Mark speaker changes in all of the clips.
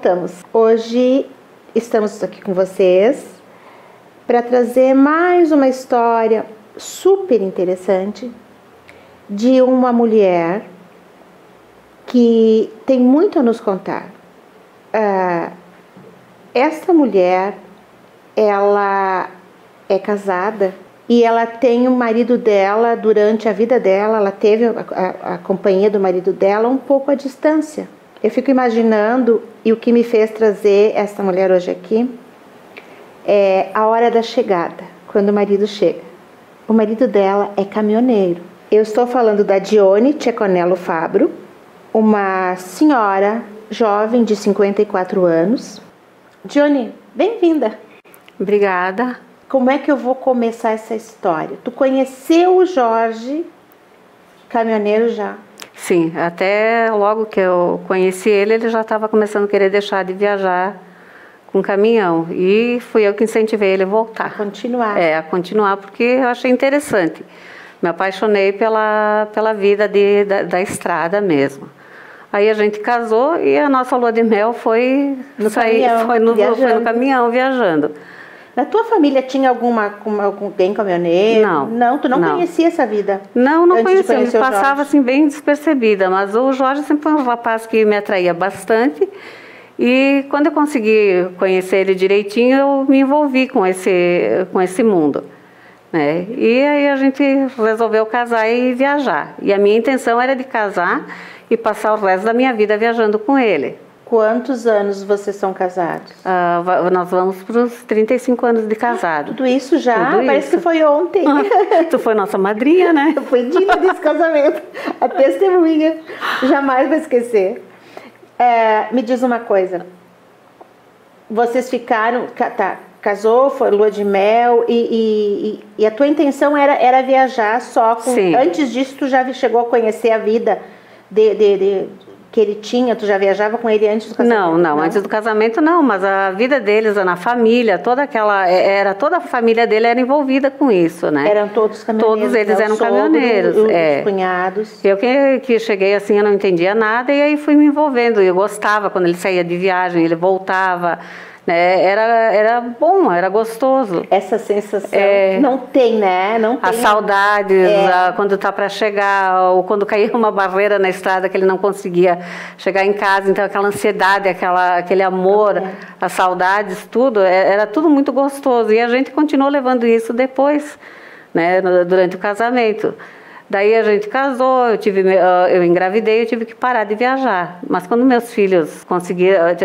Speaker 1: voltamos. Hoje estamos aqui com vocês para trazer mais uma história super interessante de uma mulher que tem muito a nos contar. Esta mulher, ela é casada e ela tem o marido dela durante a vida dela, ela teve a companhia do marido dela um pouco à distância. Eu fico imaginando, e o que me fez trazer essa mulher hoje aqui, é a hora da chegada, quando o marido chega. O marido dela é caminhoneiro. Eu estou falando da Dione Ceconello Fabro, uma senhora jovem de 54 anos. Dione, bem-vinda.
Speaker 2: Obrigada.
Speaker 1: Como é que eu vou começar essa história? Tu conheceu o Jorge, caminhoneiro já?
Speaker 2: Sim, até logo que eu conheci ele, ele já estava começando a querer deixar de viajar com caminhão. E fui eu que incentivei ele a voltar.
Speaker 1: A continuar.
Speaker 2: A continuar, porque eu achei interessante. Me apaixonei pela vida da estrada mesmo. Aí a gente casou e a nossa lua de mel foi no caminhão viajando.
Speaker 1: Na tua família tinha alguém caminhoneiro?
Speaker 2: Não.
Speaker 1: Não, tu não conhecia essa vida?
Speaker 2: Não conhecia, me passava assim bem despercebida, mas o Jorge sempre foi um rapaz que me atraía bastante e quando eu consegui conhecer ele direitinho, eu me envolvi com esse mundo, né? E aí a gente resolveu casar e viajar, e a minha intenção era de casar e passar o resto da minha vida viajando com ele.
Speaker 1: Quantos anos vocês são casados?
Speaker 2: Nós vamos para os 35 anos de casado.
Speaker 1: Tudo isso já?
Speaker 2: Tudo
Speaker 1: Parece
Speaker 2: isso.
Speaker 1: Que foi ontem.
Speaker 2: Tu foi nossa madrinha, né?
Speaker 1: Eu fui digna desse casamento. A testemunha. Jamais vou esquecer. Me diz uma coisa. Vocês ficaram... Casou, foi lua de mel e a tua intenção era viajar só com...
Speaker 2: Sim.
Speaker 1: Antes disso, tu já chegou a conhecer a vida que ele tinha, tu já viajava com ele antes do casamento?
Speaker 2: Não, antes do casamento não, mas a vida deles, na família, toda a família dele era envolvida com isso, né?
Speaker 1: Eram todos caminhoneiros?
Speaker 2: Todos eles eram caminhoneiros.
Speaker 1: Os cunhados?
Speaker 2: Eu que cheguei assim, eu não entendia nada e aí fui me envolvendo. Eu gostava quando ele saía de viagem, ele voltava, né? Era bom, era gostoso.
Speaker 1: Essa sensação não tem, né? Não tem.
Speaker 2: As saudades, quando tá para chegar, ou quando caía uma barreira na estrada que ele não conseguia chegar em casa, então aquela ansiedade, aquele amor, as saudades, tudo, era tudo muito gostoso. E a gente continuou levando isso depois, né? Durante o casamento. Daí a gente casou, eu engravidei, eu tive que parar de viajar. Mas quando meus filhos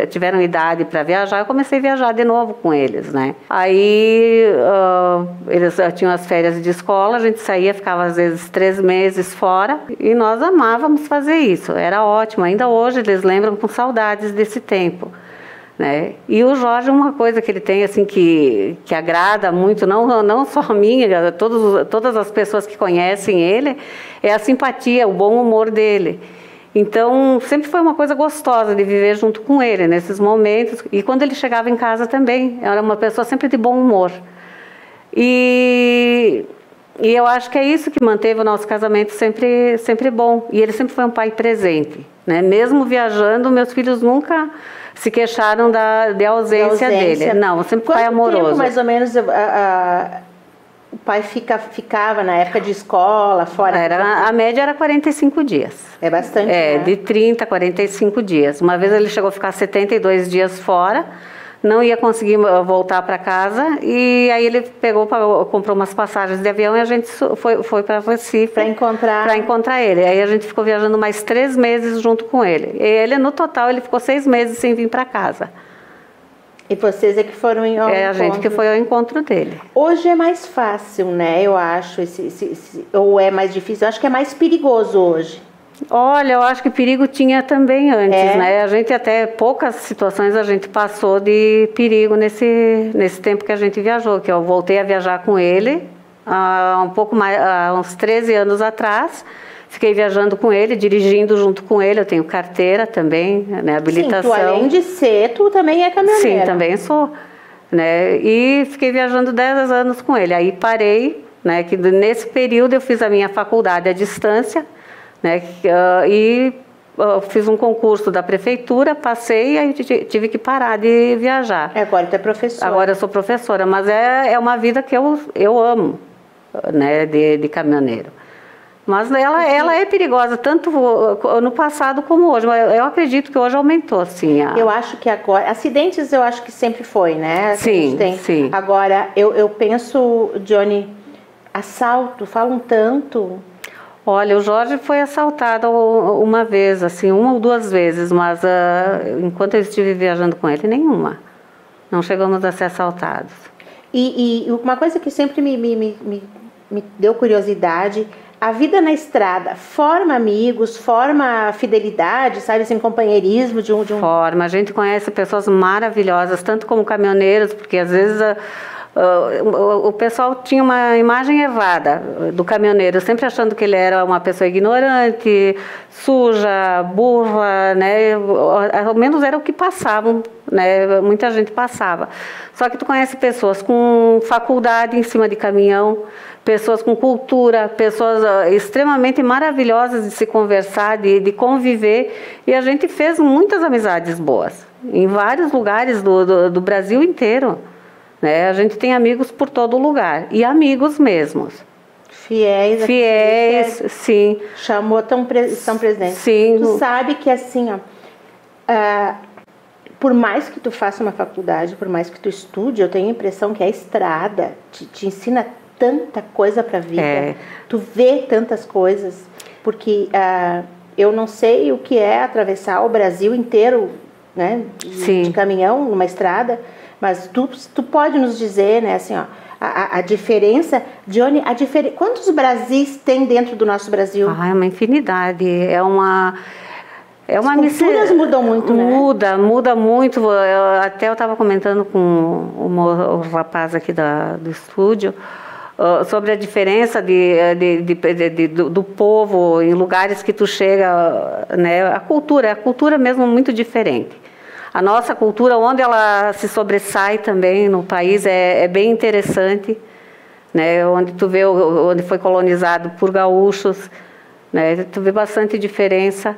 Speaker 2: tiveram idade para viajar, eu comecei a viajar de novo com eles, né? Aí eles tinham as férias de escola, a gente saía, ficava às vezes 3 meses fora e nós amávamos fazer isso. Era ótimo, ainda hoje eles lembram com saudades desse tempo, né? E o Jorge, uma coisa que ele tem assim que agrada muito, não só a mim, todas as pessoas que conhecem ele, é a simpatia, o bom humor dele. Então sempre foi uma coisa gostosa de viver junto com ele nesses momentos. E quando ele chegava em casa também, era uma pessoa sempre de bom humor. E eu acho que é isso que manteve o nosso casamento sempre bom. E ele sempre foi um pai presente, né? Mesmo viajando, meus filhos nunca se queixaram de ausência dele. Não, sempre pai amoroso.
Speaker 1: Quanto tempo, mais ou menos, o pai ficava na época de escola, fora?
Speaker 2: A média era 45 dias.
Speaker 1: É bastante, né?
Speaker 2: De 30 a 45 dias. Uma vez ele chegou a ficar 72 dias fora, não ia conseguir voltar para casa, e aí ele comprou umas passagens de avião e a gente foi para Recife para encontrar ele. Aí a gente ficou viajando mais 3 meses junto com ele. E ele, no total, ele ficou 6 meses sem vir para casa.
Speaker 1: E vocês é que foram ao encontro?
Speaker 2: A gente que foi ao encontro dele.
Speaker 1: Hoje é mais fácil, né? Eu acho, ou é mais difícil? Eu acho que é mais perigoso hoje.
Speaker 2: Olha, eu acho que perigo tinha também antes, né? A gente até, poucas situações a gente passou de perigo nesse tempo que a gente viajou, que eu voltei a viajar com ele há uns 13 anos atrás. Fiquei viajando com ele, dirigindo junto com ele, eu tenho carteira também, né, habilitação.
Speaker 1: Sim, tu além de ser, tu também é caminhoneira.
Speaker 2: Sim, também sou, né? E fiquei viajando 10 anos com ele, aí parei, né, que nesse período eu fiz a minha faculdade à distância, né, e fiz um concurso da prefeitura, passei e aí tive que parar de viajar.
Speaker 1: Agora tu é professora.
Speaker 2: Agora eu sou professora, mas é uma vida que eu amo, né, de caminhoneiro. Mas ela é perigosa, tanto no passado como hoje. Mas eu acredito que hoje aumentou, sim.
Speaker 1: Eu acho que agora... Acidentes eu acho que sempre foi, né?
Speaker 2: Sim, sim.
Speaker 1: Agora, eu penso, Johnny, assalto, falam tanto.
Speaker 2: Olha, o Jorge foi assaltado uma vez, assim, 1 ou 2 vezes, mas enquanto eu estive viajando com ele, nenhuma. Não chegamos a ser assaltados.
Speaker 1: E uma coisa que sempre me deu curiosidade... A vida na estrada forma amigos, forma fidelidade, sabe, assim, companheirismo de um...
Speaker 2: Forma, a gente conhece pessoas maravilhosas, tanto como caminhoneiros, porque às vezes o pessoal tinha uma imagem errada do caminhoneiro, sempre achando que ele era uma pessoa ignorante, suja, burra, né, ao menos era o que passavam, né, muita gente passava. Só que tu conhece pessoas com faculdade em cima de caminhão, pessoas com cultura, pessoas extremamente maravilhosas de se conversar, de conviver, e a gente fez muitas amizades boas, em vários lugares do Brasil inteiro, né? A gente tem amigos por todo lugar, e amigos mesmos.
Speaker 1: Fiéis,
Speaker 2: sim.
Speaker 1: Chamou, estão presentes.
Speaker 2: Sim.
Speaker 1: Tu sabe que assim, ó, por mais que tu faça uma faculdade, por mais que tu estude, eu tenho a impressão que a estrada te ensina tanta coisa para a vida, tu vê tantas coisas, porque eu não sei o que é atravessar o Brasil inteiro, né, de caminhão, numa estrada, mas tu pode nos dizer, né, assim, ó, a diferença, Johnny, quantos Brasis tem dentro do nosso Brasil?
Speaker 2: É uma infinidade, as
Speaker 1: culturas mudam muito, né?
Speaker 2: Muda muito. Até eu estava comentando com o rapaz aqui do estúdio, sobre a diferença do povo em lugares que tu chega, né? A cultura mesmo muito diferente. A nossa cultura, onde ela se sobressai também no país, é bem interessante, né? Onde tu vê onde foi colonizado por gaúchos, né? Tu vê bastante diferença.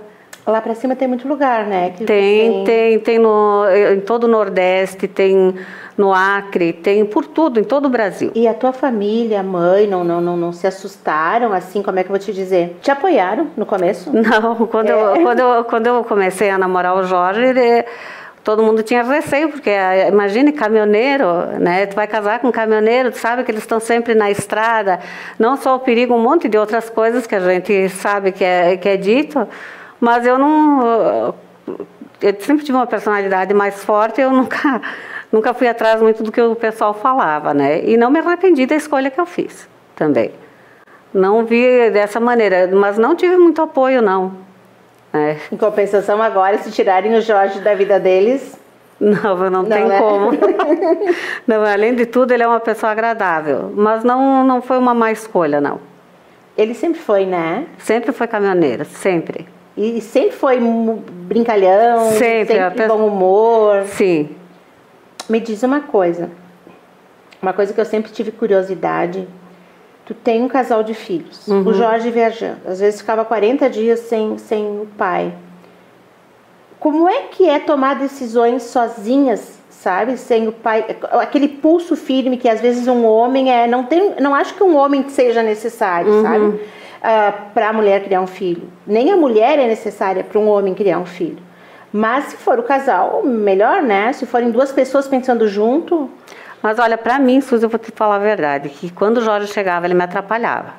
Speaker 1: Lá para cima tem muito lugar, né?
Speaker 2: Tem em todo o Nordeste, tem no Acre, tem por tudo, em todo o Brasil.
Speaker 1: E a tua família, mãe, não se assustaram, assim, como é que eu vou te dizer? Te apoiaram no começo?
Speaker 2: Não, quando eu comecei a namorar o Jorge, todo mundo tinha receio, porque imagine caminhoneiro, né? Tu vai casar com um caminhoneiro, tu sabe que eles estão sempre na estrada, não só o perigo, um monte de outras coisas que a gente sabe que é dito. Mas eu sempre tive uma personalidade mais forte, eu nunca fui atrás muito do que o pessoal falava, né? E não me arrependi da escolha que eu fiz também. Não vi dessa maneira, mas não tive muito apoio, não.
Speaker 1: Em compensação, agora, se tirarem o Jorge da vida deles...
Speaker 2: Não tem como. Não, além de tudo, ele é uma pessoa agradável, mas não foi uma má escolha, não.
Speaker 1: Ele sempre foi, né?
Speaker 2: Sempre foi caminhoneiro, sempre.
Speaker 1: E sempre foi brincalhão, sempre bom humor.
Speaker 2: Sim.
Speaker 1: Me diz uma coisa que eu sempre tive curiosidade. Tu tem um casal de filhos, o Jorge viajando, às vezes ficava 40 dias sem o pai. Como é que é tomar decisões sozinhas, sabe? Sem o pai, aquele pulso firme que às vezes um homem não acho que um homem seja necessário, sabe? Para a mulher criar um filho. Nem a mulher é necessária para um homem criar um filho. Mas se for o casal, melhor, né? Se forem 2 pessoas pensando junto.
Speaker 2: Mas olha, para mim, Suzy, eu vou te falar a verdade, que quando o Jorge chegava, ele me atrapalhava.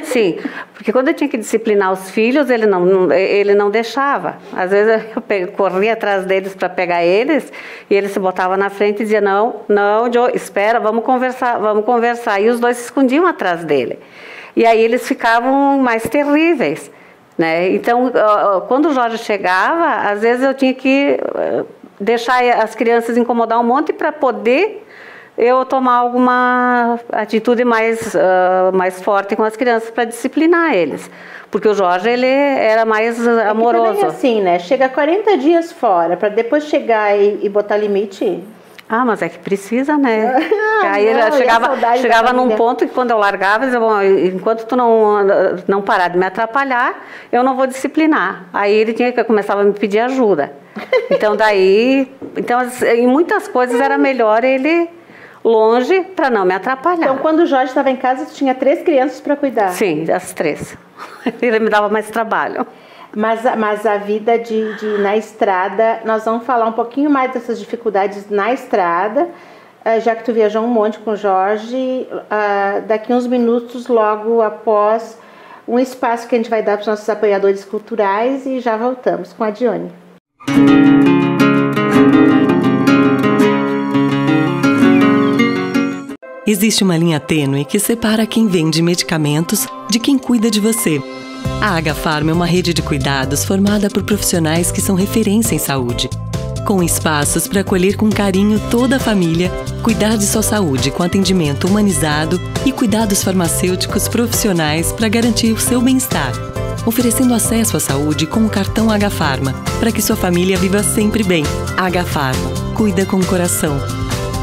Speaker 2: Sim, porque quando eu tinha que disciplinar os filhos, ele não deixava. Às vezes eu corria atrás deles para pegar eles, e ele se botava na frente e dizia, não, Joe, espera, vamos conversar. E os 2 se escondiam atrás dele. E aí eles ficavam mais terríveis, né? Então, quando o Jorge chegava, às vezes eu tinha que deixar as crianças incomodar um monte para poder eu tomar alguma atitude mais forte com as crianças para disciplinar eles. Porque o Jorge, ele era mais amoroso.
Speaker 1: É assim, né? Chega 40 dias fora, para depois chegar e botar limite...
Speaker 2: Ah, mas é que precisa, né? Aí
Speaker 1: não,
Speaker 2: chegava num ponto que quando eu largava, eu dizia, bom, enquanto tu não parar de me atrapalhar, eu não vou disciplinar. Aí ele começava a me pedir ajuda. Então em muitas coisas era melhor ele longe para não me atrapalhar.
Speaker 1: Então quando o Jorge estava em casa, tu tinha 3 crianças para cuidar?
Speaker 2: Sim, as 3. Ele me dava mais trabalho.
Speaker 1: Mas a vida na estrada, nós vamos falar um pouquinho mais dessas dificuldades na estrada, já que tu viajou um monte com o Jorge, daqui uns minutos, logo após um espaço que a gente vai dar para os nossos apoiadores culturais, e já voltamos com a Dione.
Speaker 3: Existe uma linha tênue que separa quem vende medicamentos de quem cuida de você. A Agafarma é uma rede de cuidados formada por profissionais que são referência em saúde. Com espaços para acolher com carinho toda a família, cuidar de sua saúde com atendimento humanizado e cuidados farmacêuticos profissionais para garantir o seu bem-estar. Oferecendo acesso à saúde com o cartão Agafarma, para que sua família viva sempre bem. Agafarma, cuida com o coração.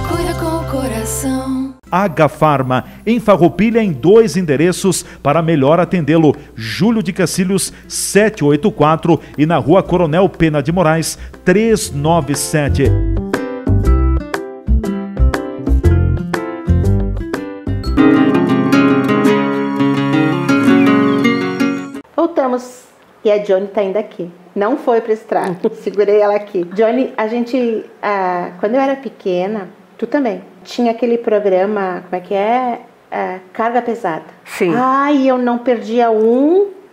Speaker 4: Cuida com o coração.
Speaker 5: Agafarma, em Farroupilha, em 2 endereços para melhor atendê-lo. Júlio de Cacilhos, 784 e na Rua Coronel Pena de Moraes, 397.
Speaker 1: Voltamos e a Dione está ainda aqui. Não foi para a estrada, segurei ela aqui. Dione, quando eu era pequena, tu também, tinha aquele programa, como é que é? Carga pesada.
Speaker 2: Sim.
Speaker 1: E eu não perdia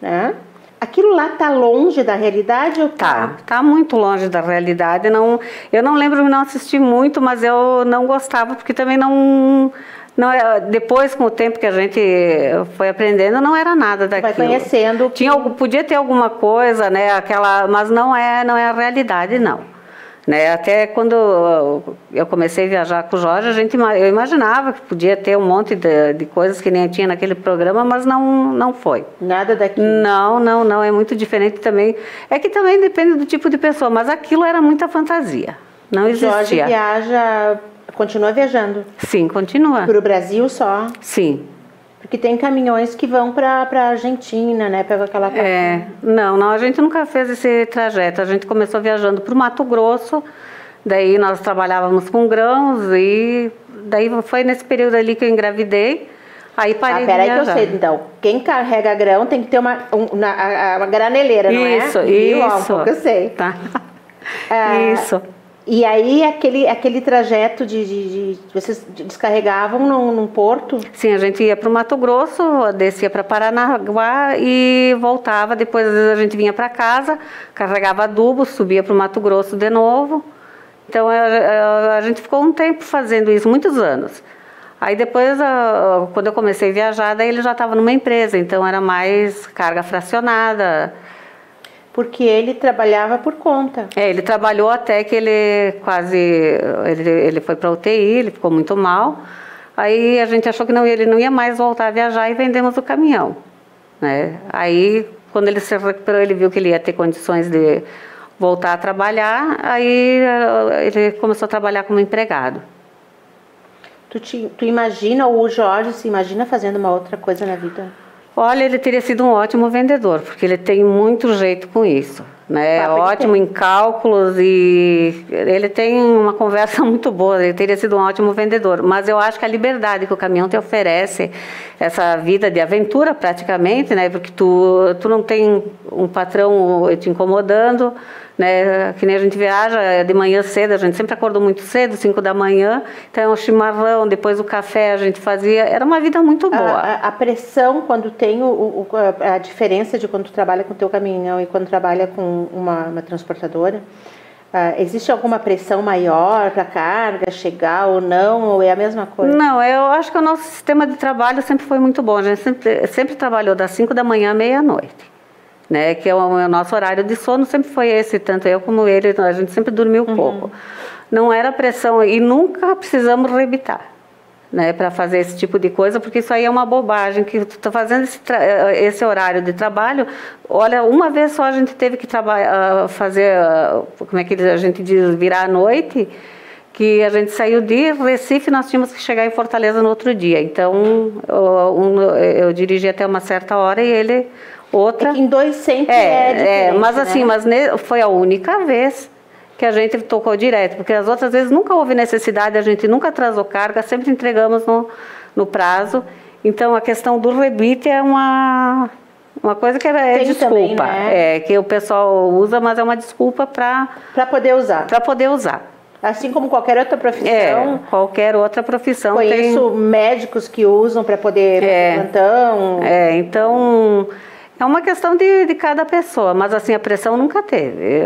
Speaker 1: né? Aquilo lá tá longe da realidade? Ou
Speaker 2: tá muito longe da realidade. Eu não lembro de não assistir muito, mas eu não gostava, porque também depois, com o tempo que a gente foi aprendendo, não era nada daquilo.
Speaker 1: Vai conhecendo.
Speaker 2: Podia ter alguma coisa, né? Mas não é a realidade, não. Né? Até quando eu comecei a viajar com o Jorge, eu imaginava que podia ter um monte de coisas que nem tinha naquele programa, mas não foi.
Speaker 1: Nada daquilo?
Speaker 2: Não, é muito diferente também. É que também depende do tipo de pessoa, mas aquilo era muita fantasia, não existia.
Speaker 1: Jorge continua viajando?
Speaker 2: Sim, continua.
Speaker 1: Para o Brasil só?
Speaker 2: Sim.
Speaker 1: Porque tem caminhões que vão para a Argentina, né? Pega aquela
Speaker 2: Não, a gente nunca fez esse trajeto. A gente começou viajando para o Mato Grosso, daí nós trabalhávamos com grãos e daí foi nesse período ali que eu engravidei. Aí parei de viajar.
Speaker 1: Peraí que eu sei, então. Quem carrega grão tem que ter uma graneleira, não é?
Speaker 2: Isso.
Speaker 1: Um pouco eu sei.
Speaker 2: Tá. Isso.
Speaker 1: E aí, aquele trajeto vocês descarregavam num porto?
Speaker 2: Sim, a gente ia para o Mato Grosso, descia para Paranaguá e voltava. Depois, às vezes, a gente vinha para casa, carregava adubo, subia para o Mato Grosso de novo. Então, a gente ficou um tempo fazendo isso, muitos anos. Aí depois, quando eu comecei a viajar, daí ele já estava numa empresa, então era mais carga fracionada.
Speaker 1: Porque ele trabalhava por conta.
Speaker 2: Ele trabalhou até que ele foi para UTI, ele ficou muito mal. Aí a gente achou que ele não ia mais voltar a viajar e vendemos o caminhão, né? Aí, quando ele se recuperou, ele viu que ele ia ter condições de voltar a trabalhar, aí ele começou a trabalhar como empregado.
Speaker 1: Tu imagina, ou o Jorge se imagina fazendo uma outra coisa na vida?
Speaker 2: Olha, ele teria sido um ótimo vendedor, porque ele tem muito jeito com isso, né? Ótimo em cálculos e ele tem uma conversa muito boa, ele teria sido um ótimo vendedor. Mas eu acho que a liberdade que o caminhão te oferece, essa vida de aventura praticamente, né? Porque tu não tem um patrão te incomodando, né? Que nem a gente viaja de manhã cedo, a gente sempre acordou muito cedo, 5 da manhã, então o chimarrão, depois o café a gente fazia, era uma vida muito boa.
Speaker 1: A pressão, quando tem a diferença de quando tu trabalha com o teu caminhão e quando trabalha com uma transportadora, existe alguma pressão maior para a carga chegar ou não, ou é a mesma coisa?
Speaker 2: Não, eu acho que o nosso sistema de trabalho sempre foi muito bom, a gente sempre trabalhou das 5 da manhã à meia-noite. Né, que é o nosso horário de sono sempre foi esse, tanto eu como ele, a gente sempre dormiu pouco. Não era pressão e nunca precisamos rebitar, né, para fazer esse tipo de coisa, porque isso aí é uma bobagem, que tu tá fazendo esse horário de trabalho. Olha, uma vez só a gente teve que fazer, como é que a gente diz, virar à noite, que a gente saiu de Recife, nós tínhamos que chegar em Fortaleza no outro dia. Então, eu dirigi até uma certa hora e ele outra.
Speaker 1: É que em dois sempre é diferente,
Speaker 2: mas assim,
Speaker 1: né?
Speaker 2: foi a única vez que a gente tocou direto, porque as outras vezes nunca houve necessidade, a gente nunca atrasou carga, sempre entregamos no prazo. Então, a questão do rebite é uma coisa que é desculpa,
Speaker 1: também, né?
Speaker 2: que o pessoal usa, mas é uma desculpa para
Speaker 1: poder usar.
Speaker 2: Para poder usar.
Speaker 1: Assim como qualquer outra profissão.
Speaker 2: Qualquer outra profissão.
Speaker 1: Conheço médicos que usam para poder fazer plantão.
Speaker 2: Então é uma questão de cada pessoa, mas assim, a pressão nunca teve.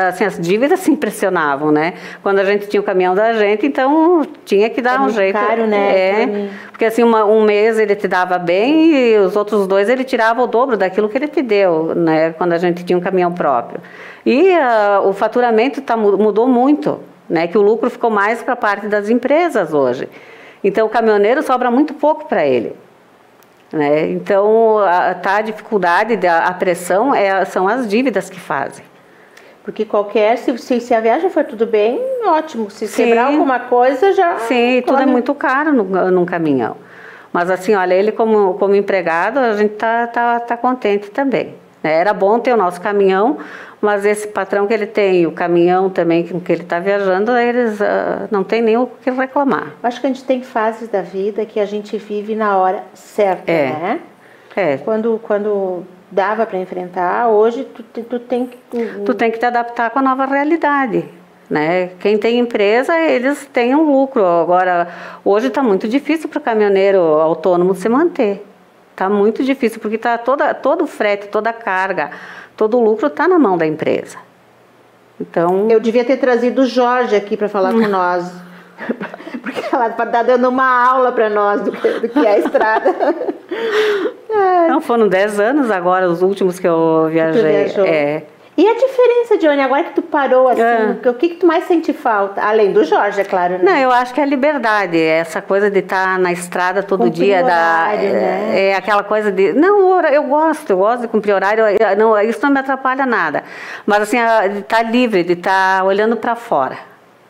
Speaker 2: Assim, as dívidas se impressionavam, né? Quando a gente tinha o caminhão da gente, então tinha que dar um jeito.
Speaker 1: Caro, né?
Speaker 2: Porque assim, um mês ele te dava bem e os outros 2 ele tirava o dobro daquilo que ele te deu, né? Quando a gente tinha um caminhão próprio. E o faturamento mudou muito, né? Que o lucro ficou mais para a parte das empresas hoje. Então o caminhoneiro sobra muito pouco para ele. Né? Então, a dificuldade, a pressão são as dívidas que fazem.
Speaker 1: Porque se a viagem for tudo bem, ótimo. Se quebrar alguma coisa, já...
Speaker 2: Sim, tudo é muito caro num caminhão. Mas assim, olha, ele como empregado, a gente tá contente também. Né? Era bom ter o nosso caminhão, mas esse patrão que ele tem, o caminhão também com que ele está viajando, eles não tem nem o que reclamar.
Speaker 1: Acho que a gente tem fases da vida que a gente vive na hora certa, né? Quando dava para enfrentar, hoje tu tem que...
Speaker 2: Tu tem que te adaptar com a nova realidade, né? Quem tem empresa, eles têm um lucro. Agora, hoje está muito difícil para o caminhoneiro autônomo se manter. Está muito difícil, porque tá todo o frete, toda a carga, todo o lucro está na mão da empresa. Então... Eu
Speaker 1: devia ter trazido o Jorge aqui para falar com nós. Porque ela está dando uma aula para nós do que é a estrada.
Speaker 2: Não, foram 10 anos agora, os últimos que eu viajei.
Speaker 1: E a diferença, Johnny, agora que tu parou, assim, o que tu mais sente falta? Além do Jorge, é claro, né?
Speaker 2: Não, eu acho que é a liberdade, essa coisa de estar na estrada todo dia.
Speaker 1: Horário, né?
Speaker 2: É aquela coisa de... Não, eu gosto de cumprir horário, isso não me atrapalha nada. Mas assim, de estar livre, de estar olhando para fora.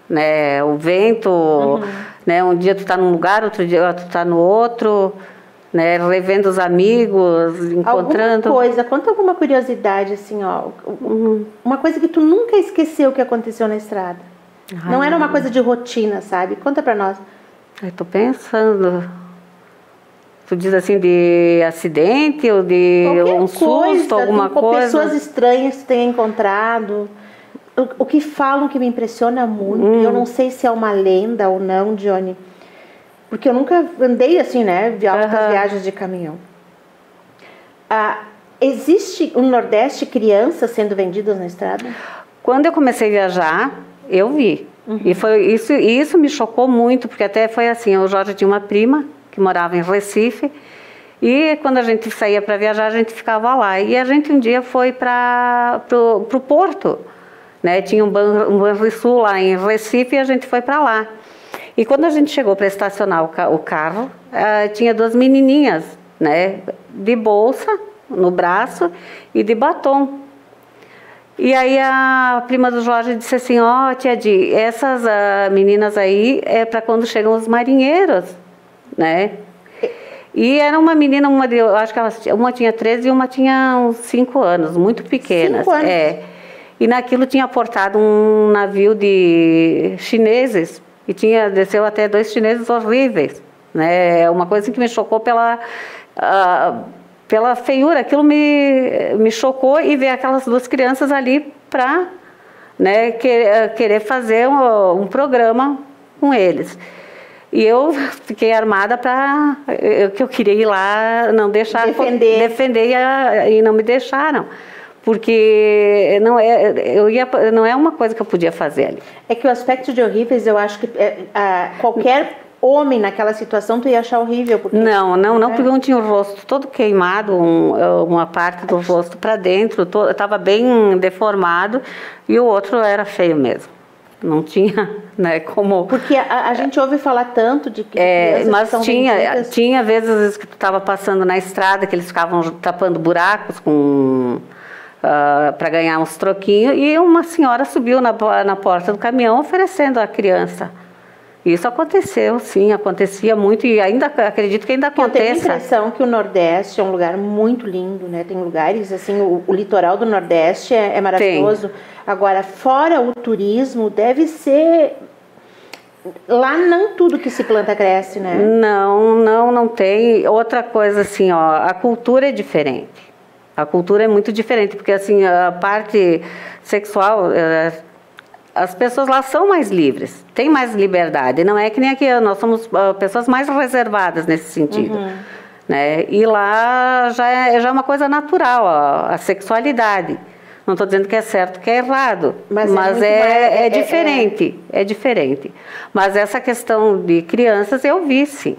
Speaker 2: Né? O vento, né? Um dia tu está num lugar, outro dia tu está no outro... Né, revendo os amigos, encontrando...
Speaker 1: Conta alguma curiosidade, assim, uma coisa que tu nunca esqueceu que aconteceu na estrada. Não era uma coisa de rotina, sabe? Conta pra nós.
Speaker 2: Eu tô pensando... Tu diz assim, de acidente ou de um susto, alguma coisa?
Speaker 1: Pessoas estranhas que tu tenha encontrado. O que falam que me impressiona muito, eu não sei se é uma lenda ou não, Johnny... Porque eu nunca andei assim, né? De altas viagens de caminhão. Existe no Nordeste crianças sendo vendidas na estrada?
Speaker 2: Quando eu comecei a viajar, eu vi. E foi isso me chocou muito, porque até foi assim, o Jorge tinha uma prima que morava em Recife, e quando a gente saía para viajar, a gente ficava lá. E a gente um dia foi para o Porto, né? Tinha um Banrisul lá em Recife e a gente foi para lá. E quando a gente chegou para estacionar o carro, tinha 2 menininhas, né, de bolsa no braço e de batom. E aí a prima do Jorge disse assim, tia Di, essas meninas aí é para quando chegam os marinheiros, né? E era uma menina, eu acho que uma tinha 13 e uma tinha uns 5 anos, muito pequenas.
Speaker 1: 5 anos?
Speaker 2: E naquilo tinha aportado um navio de chineses, e desceu até 2 chineses horríveis, né? Uma coisa que me chocou pela feiura, aquilo me chocou, e ver aquelas 2 crianças ali para, né, querer fazer um programa com eles. E eu fiquei armada que eu queria ir lá, não deixar defender e não me deixaram. Porque não é uma coisa que eu podia fazer ali. É que o aspecto de horríveis, eu acho que qualquer homem naquela situação tu ia achar horrível. Porque... Não, porque um tinha o rosto todo queimado, uma parte do rosto para dentro, estava bem deformado, e o outro era feio mesmo. Não tinha, né, como... Porque a gente ouve falar tanto de que mas tinha vezes que tu estava passando na estrada, que eles ficavam tapando buracos para ganhar uns troquinhos, e uma senhora subiu na porta do caminhão oferecendo a criança Isso aconteceu, sim, acontecia muito e ainda acredito que ainda aconteça.
Speaker 1: Eu tenho a impressão que o Nordeste é um lugar muito lindo, né? Tem lugares, assim, o litoral do Nordeste é maravilhoso. Tem. Agora, fora o turismo, deve ser... Lá não tudo que se planta cresce, né?
Speaker 2: Não tem. Outra coisa, assim, ó, a cultura é diferente. A cultura é muito diferente, porque, assim, a parte sexual... As pessoas lá são mais livres, têm mais liberdade. Não é que nem aqui, nós somos pessoas mais reservadas nesse sentido. Né? E lá já é uma coisa natural, a sexualidade. Não estou dizendo que é certo, que é errado, mas é diferente, é diferente. Mas essa questão de crianças eu vi, sim.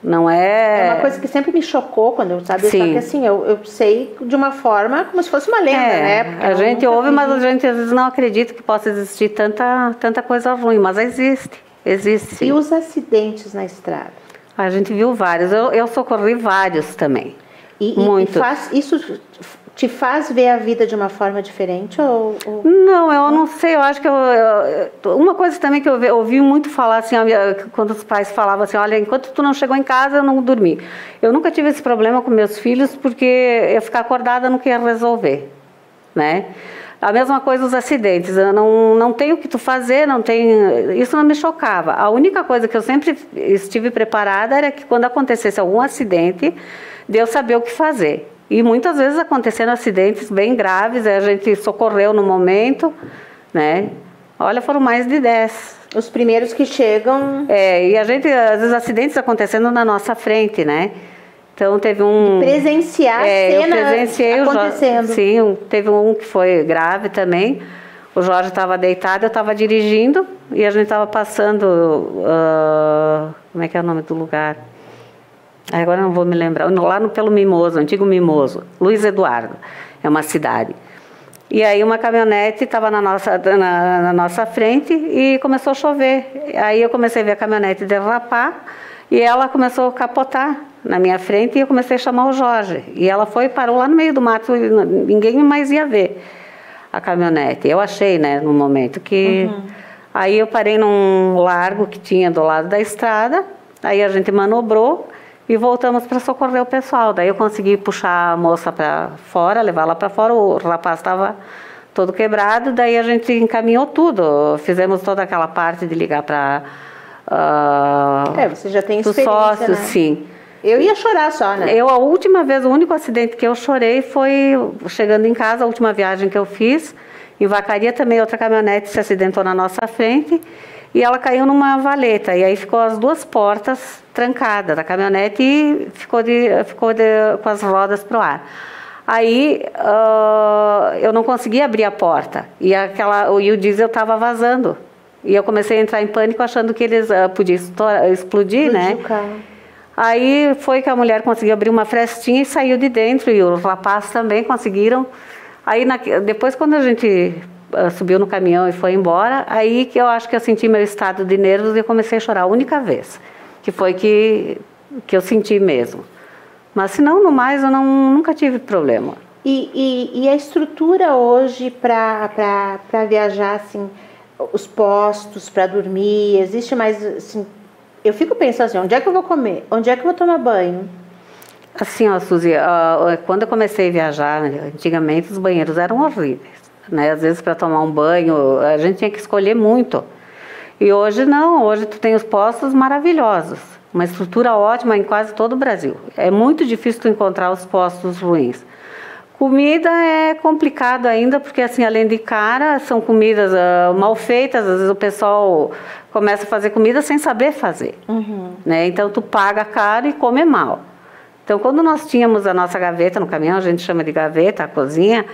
Speaker 2: Não é...
Speaker 1: É uma coisa que sempre me chocou quando eu sabia, só que assim, eu sei de uma forma como se fosse uma lenda, né? Porque
Speaker 2: a gente ouve, mas a gente às vezes não acredita que possa existir tanta coisa ruim, mas existe sim.
Speaker 1: E os acidentes na estrada?
Speaker 2: A gente viu vários, eu socorri vários também, muitos.
Speaker 1: Isso te faz ver a vida de uma forma diferente?
Speaker 2: Não, eu não sei, eu acho que uma coisa também que eu ouvi muito falar, assim, quando os pais falavam assim, olha, enquanto tu não chegou em casa, eu não dormi. Eu nunca tive esse problema com meus filhos, porque eu ficar acordada não queria resolver, né? A mesma coisa os acidentes, eu não tenho o que tu fazer, isso não me chocava. A única coisa que eu sempre estive preparada era que quando acontecesse algum acidente, de eu saber o que fazer. E muitas vezes aconteceram acidentes bem graves, a gente socorreu no momento, né? Olha, foram mais de 10.
Speaker 1: Os primeiros que chegam...
Speaker 2: E a gente, às vezes, acidentes acontecendo na nossa frente, né? Então, teve um...
Speaker 1: Presenciar a cena acontecendo.
Speaker 2: Sim, teve um que foi grave também. O Jorge estava deitado, eu estava dirigindo e a gente estava passando... como é que é o nome do lugar? Agora não vou me lembrar, lá pelo Mimoso, antigo Mimoso, Luiz Eduardo, é uma cidade. E aí uma caminhonete estava na nossa frente e começou a chover. Aí eu comecei a ver a caminhonete derrapar e ela começou a capotar na minha frente e eu comecei a chamar o Jorge. E ela parou lá no meio do mato e ninguém mais ia ver a caminhonete. Eu achei, né, no momento que... Aí eu parei num largo que tinha do lado da estrada, aí a gente manobrou e voltamos para socorrer o pessoal. Daí eu consegui puxar a moça para fora, levar lá para fora, o rapaz estava todo quebrado, daí a gente encaminhou tudo, fizemos toda aquela parte de ligar para...
Speaker 1: você já tem experiência,
Speaker 2: sócios,
Speaker 1: né?
Speaker 2: Sim.
Speaker 1: Eu ia chorar só, né?
Speaker 2: A última vez, o único acidente que eu chorei foi chegando em casa, a última viagem que eu fiz, em Vacaria também outra caminhonete se acidentou na nossa frente, e ela caiu numa valeta, e aí ficou as duas portas trancadas da caminhonete e ficou com as rodas para o ar. Aí eu não conseguia abrir a porta e o diesel estava vazando. E eu comecei a entrar em pânico achando que eles podiam explodir, né? Aí foi que a mulher conseguiu abrir uma frestinha e saiu de dentro, e os rapazes também conseguiram. Aí depois, quando a gente subiu no caminhão e foi embora, aí que eu acho que eu senti meu estado de nervos e eu comecei a chorar a única vez, que foi que eu senti mesmo. Mas se não, no mais, eu nunca tive problema.
Speaker 1: E a estrutura hoje para viajar, assim, os postos para dormir, existe mais, assim, eu fico pensando assim, onde é que eu vou comer? Onde é que eu vou tomar banho?
Speaker 2: Assim, ó, Suzy, quando eu comecei a viajar, antigamente os banheiros eram horríveis, né? Às vezes para tomar um banho, a gente tinha que escolher muito. E hoje não, hoje tu tem os postos maravilhosos, uma estrutura ótima em quase todo o Brasil. É muito difícil tu encontrar os postos ruins. Comida é complicado ainda, porque assim, além de cara, são comidas mal feitas, às vezes o pessoal começa a fazer comida sem saber fazer. Né? Então tu paga caro e come mal. Então quando nós tínhamos a nossa gaveta no caminhão, a gente chama de gaveta, a cozinha,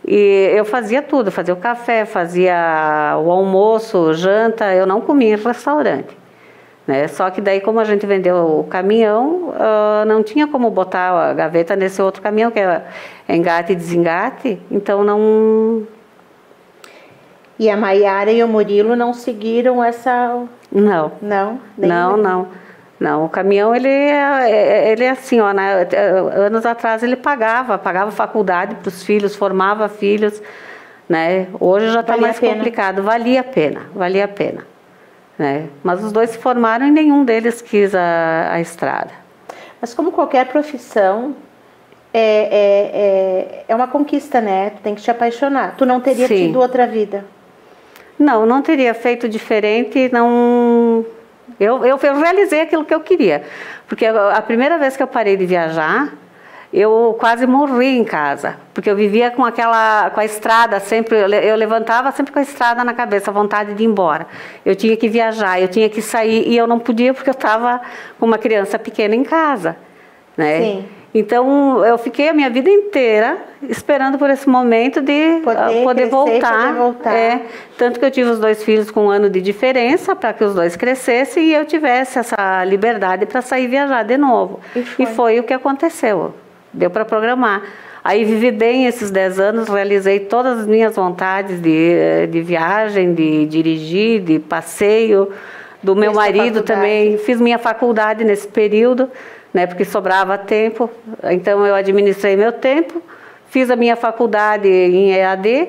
Speaker 2: e eu fazia tudo, fazia o café, fazia o almoço, janta, eu não comia em restaurante. Né? Só que daí, como a gente vendeu o caminhão, não tinha como botar a gaveta nesse outro caminhão, que é engate e desengate, então não...
Speaker 1: E a Maiara e o Murilo não seguiram essa...
Speaker 2: Não.
Speaker 1: Não?
Speaker 2: Não, o caminhão, ele é assim, ó, né? Anos atrás ele pagava faculdade para os filhos, formava filhos, né? Hoje já está mais complicado, valia a pena. né? Mas os dois se formaram e nenhum deles quis a estrada.
Speaker 1: Mas como qualquer profissão, é uma conquista, né? Tu tem que te apaixonar. Tu não teria
Speaker 2: Sim.
Speaker 1: tido outra vida?
Speaker 2: Não teria feito diferente, não... Eu realizei aquilo que eu queria. Porque a primeira vez que eu parei de viajar, eu quase morri em casa. Porque eu vivia com a estrada sempre, eu levantava sempre com a estrada na cabeça, a vontade de ir embora. Eu tinha que viajar, eu tinha que sair e eu não podia porque eu estava com uma criança pequena em casa, né?
Speaker 1: Sim.
Speaker 2: Então, eu fiquei a minha vida inteira esperando por esse momento de poder voltar. Tanto que eu tive os 2 filhos com 1 ano de diferença, para que os 2 crescessem e eu tivesse essa liberdade para sair viajar de novo. E foi o que aconteceu. Deu para programar. Aí vivi bem esses 10 anos, realizei todas as minhas vontades de viagem, de dirigir, de passeio, do meu marido também. Fiz minha faculdade nesse período, né, porque sobrava tempo, então eu administrei meu tempo, fiz a minha faculdade em EAD,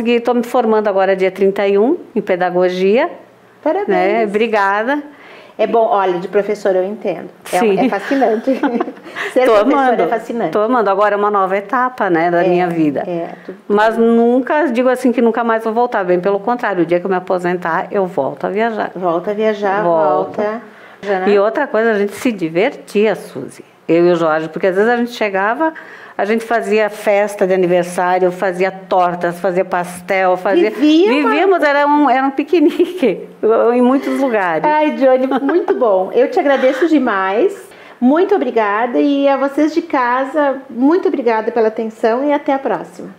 Speaker 2: estou me formando agora dia 31 em pedagogia.
Speaker 1: Parabéns.
Speaker 2: Né, obrigada.
Speaker 1: É bom, olha, de professor eu entendo.
Speaker 2: Sim.
Speaker 1: É fascinante. Ser
Speaker 2: professor
Speaker 1: amando. É fascinante.
Speaker 2: Estou amando. Agora é uma nova etapa, né, da minha vida. Mas nunca, digo assim, que nunca mais vou voltar. Bem pelo contrário, o dia que eu me aposentar, eu volto a viajar.
Speaker 1: Volta a viajar, volta.
Speaker 2: E outra coisa, a gente se divertia, Suzy. Eu e o Jorge, porque às vezes a gente chegava, a gente fazia festa de aniversário, fazia tortas, fazia pastel, vivíamos, era um piquenique em muitos lugares.
Speaker 1: Ai, Johnny, muito bom. Eu te agradeço demais. Muito obrigada. E a vocês de casa, muito obrigada pela atenção e até a próxima.